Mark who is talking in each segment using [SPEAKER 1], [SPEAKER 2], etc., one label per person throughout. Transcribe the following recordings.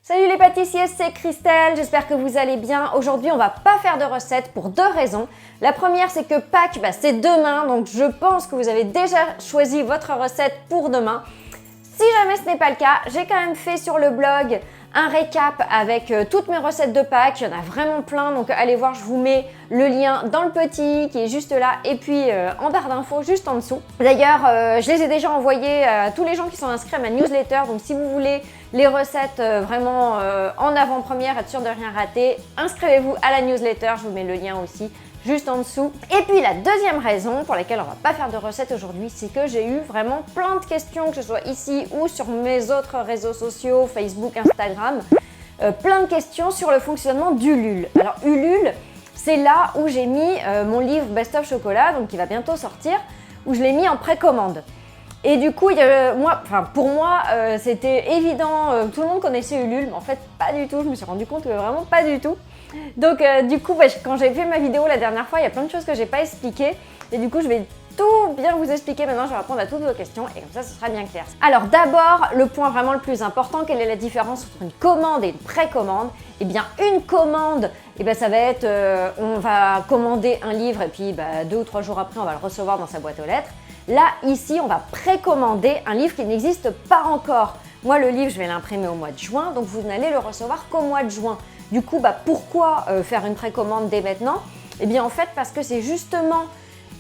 [SPEAKER 1] Salut les pâtissiers, c'est Christelle, j'espère que vous allez bien. Aujourd'hui, on va pas faire de recette pour deux raisons. La première, c'est que Pâques, c'est demain, donc je pense que vous avez déjà choisi votre recette pour demain. Si jamais ce n'est pas le cas, j'ai quand même fait sur le blog un récap avec toutes mes recettes de Pâques. Il y en a vraiment plein, donc allez voir, je vous mets le lien dans le petit qui est juste là et puis en barre d'infos juste en dessous. D'ailleurs, je les ai déjà envoyés à tous les gens qui sont inscrits à ma newsletter, donc si vous voulez les recettes vraiment en avant-première, être sûr de rien rater, inscrivez-vous à la newsletter, je vous mets le lien aussi juste en dessous. Et puis la deuxième raison pour laquelle on va pas faire de recette aujourd'hui, c'est que j'ai eu vraiment plein de questions, que ce soit ici ou sur mes autres réseaux sociaux, Facebook, Instagram, plein de questions sur le fonctionnement d'Ulule. Alors Ulule, c'est là où j'ai mis mon livre Best of Chocolat, donc qui va bientôt sortir, où je l'ai mis en précommande. Et du coup, pour moi, c'était évident, tout le monde connaissait Ulule, mais en fait pas du tout, je me suis rendu compte que vraiment pas du tout. Donc du coup, quand j'ai fait ma vidéo la dernière fois, il y a plein de choses que j'ai pas expliquées, et du coup je vais tout bien vous expliquer maintenant, je vais répondre à toutes vos questions, et comme ça ce sera bien clair. Alors d'abord, le point vraiment le plus important, quelle est la différence entre une commande et une précommande? Eh bien une commande, ça va être, on va commander un livre, et puis 2 ou 3 jours après on va le recevoir dans sa boîte aux lettres. Là, ici, on va précommander un livre qui n'existe pas encore. Moi, le livre, je vais l'imprimer au mois de juin, donc vous n'allez le recevoir qu'au mois de juin. Du coup, pourquoi faire une précommande dès maintenant? Eh bien, en fait, parce que c'est justement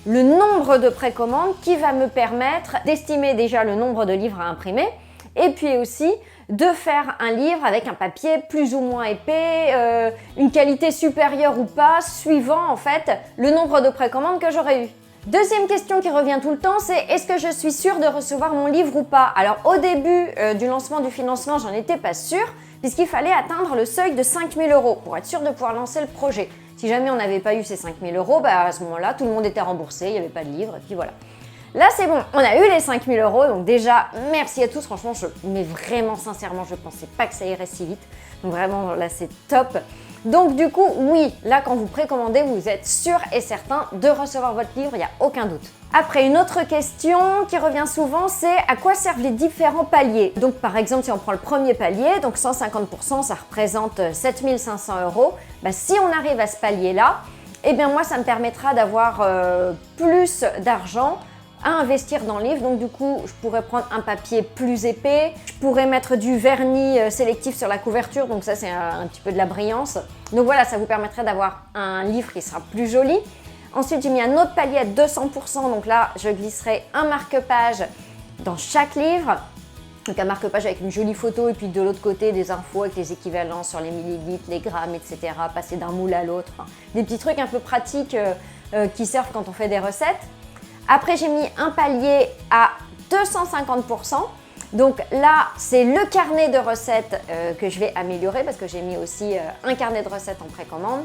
[SPEAKER 1] le nombre de précommandes qui va me permettre d'estimer déjà le nombre de livres à imprimer et puis aussi de faire un livre avec un papier plus ou moins épais, une qualité supérieure ou pas, suivant en fait le nombre de précommandes que j'aurai eu. Deuxième question qui revient tout le temps, c'est est-ce que je suis sûre de recevoir mon livre ou pas? Alors au début du lancement du financement, j'en étais pas sûre puisqu'il fallait atteindre le seuil de 5 000 € pour être sûr de pouvoir lancer le projet. Si jamais on n'avait pas eu ces 5 000 €, à ce moment-là, tout le monde était remboursé, il n'y avait pas de livre et puis voilà. Là c'est bon, on a eu les 5 000 €, donc déjà merci à tous, franchement, mais vraiment sincèrement, je pensais pas que ça irait si vite. Donc vraiment là c'est top. Donc du coup, oui, là quand vous précommandez, vous êtes sûr et certain de recevoir votre livre, il n'y a aucun doute. Après, une autre question qui revient souvent, c'est à quoi servent les différents paliers? Donc par exemple, si on prend le premier palier, donc 150%, ça représente 7 500 €. Si on arrive à ce palier-là, eh bien moi, ça me permettra d'avoir plus d'argent à investir dans le livre, donc du coup je pourrais prendre un papier plus épais, je pourrais mettre du vernis sélectif sur la couverture, donc ça c'est un petit peu de la brillance. Donc voilà, ça vous permettrait d'avoir un livre qui sera plus joli. Ensuite j'ai mis un autre palier à 200%, donc là je glisserai un marque-page dans chaque livre. Donc un marque-page avec une jolie photo et puis de l'autre côté des infos avec les équivalents sur les millilitres, les grammes, etc. Passer d'un moule à l'autre, des petits trucs un peu pratiques qui servent quand on fait des recettes. Après, j'ai mis un palier à 250%. Donc là, c'est le carnet de recettes que je vais améliorer parce que j'ai mis aussi un carnet de recettes en précommande.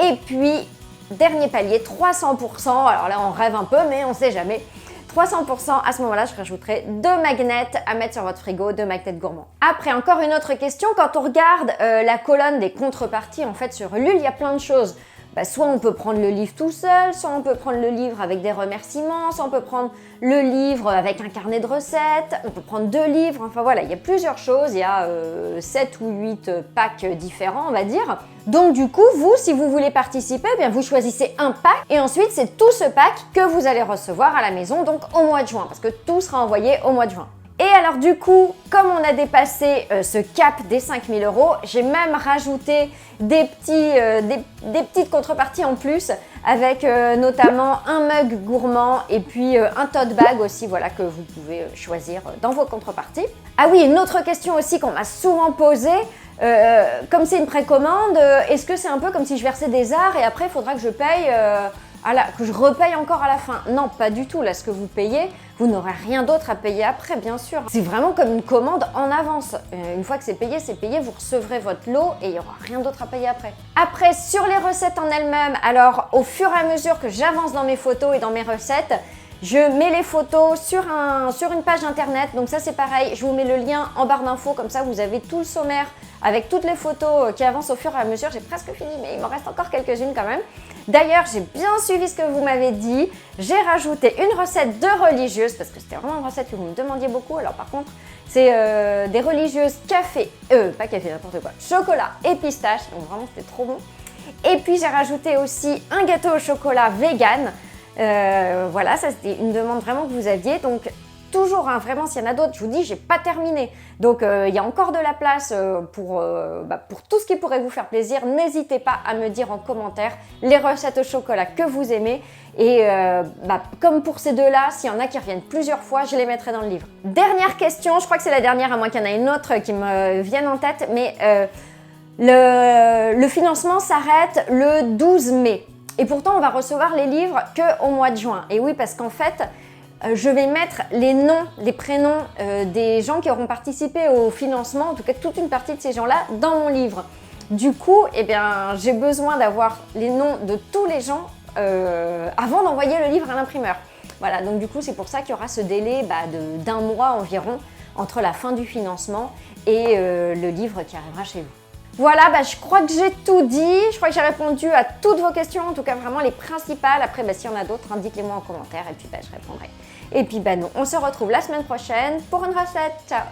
[SPEAKER 1] Et puis, dernier palier, 300%. Alors là, on rêve un peu, mais on ne sait jamais. 300%, à ce moment-là, je rajouterai 2 magnets à mettre sur votre frigo, 2 magnets gourmands. Après, encore une autre question. Quand on regarde la colonne des contreparties, en fait, sur Ulule, il y a plein de choses. Soit on peut prendre le livre tout seul, soit on peut prendre le livre avec des remerciements, soit on peut prendre le livre avec un carnet de recettes, on peut prendre 2 livres, enfin voilà, il y a plusieurs choses, il y a 7 ou 8 packs différents, on va dire. Donc du coup, vous, si vous voulez participer, vous choisissez un pack et ensuite c'est tout ce pack que vous allez recevoir à la maison, donc au mois de juin, parce que tout sera envoyé au mois de juin. Et alors du coup, comme on a dépassé ce cap des 5 000 €, j'ai même rajouté des petites contreparties en plus avec notamment un mug gourmand et puis un tote bag aussi, voilà, que vous pouvez choisir dans vos contreparties. Ah oui, une autre question aussi qu'on m'a souvent posée, comme c'est une précommande, est-ce que c'est un peu comme si je versais des arts et après il faudra que je paye que je repaye encore à la fin? Non, pas du tout. Là, ce que vous payez, vous n'aurez rien d'autre à payer après, bien sûr. C'est vraiment comme une commande en avance. Une fois que c'est payé, vous recevrez votre lot et il n'y aura rien d'autre à payer après. Après, sur les recettes en elles-mêmes, alors au fur et à mesure que j'avance dans mes photos et dans mes recettes, je mets les photos sur une page internet. Donc ça, c'est pareil. Je vous mets le lien en barre d'infos. Comme ça, vous avez tout le sommaire avec toutes les photos qui avancent au fur et à mesure. J'ai presque fini, mais il m'en reste encore quelques-unes quand même. D'ailleurs, j'ai bien suivi ce que vous m'avez dit. J'ai rajouté une recette de religieuses, parce que c'était vraiment une recette que vous me demandiez beaucoup. Alors par contre, c'est des religieuses café, pas café, n'importe quoi, chocolat et pistache. Donc vraiment, c'était trop bon. Et puis j'ai rajouté aussi un gâteau au chocolat vegan. Voilà, ça c'était une demande vraiment que vous aviez. Donc toujours, hein, vraiment, s'il y en a d'autres, je vous dis, j'ai pas terminé. Donc il y a encore de la place pour tout ce qui pourrait vous faire plaisir. N'hésitez pas à me dire en commentaire les recettes au chocolat que vous aimez. Et comme pour ces deux-là, s'il y en a qui reviennent plusieurs fois, je les mettrai dans le livre. Dernière question, je crois que c'est la dernière, à moins qu'il y en ait une autre qui me vienne en tête, mais le financement s'arrête le 12 mai. Et pourtant, on va recevoir les livres qu'au mois de juin. Et oui, parce qu'en fait, je vais mettre les noms, les prénoms des gens qui auront participé au financement, en tout cas toute une partie de ces gens-là, dans mon livre. Du coup, eh bien, j'ai besoin d'avoir les noms de tous les gens avant d'envoyer le livre à l'imprimeur. Voilà, donc du coup, c'est pour ça qu'il y aura ce délai d'un mois environ entre la fin du financement et le livre qui arrivera chez vous. Voilà, je crois que j'ai tout dit, je crois que j'ai répondu à toutes vos questions, en tout cas vraiment les principales. Après, s'il y en a d'autres, indiquez-les-moi en commentaire et puis je répondrai. Et puis nous, on se retrouve la semaine prochaine pour une recette. Ciao!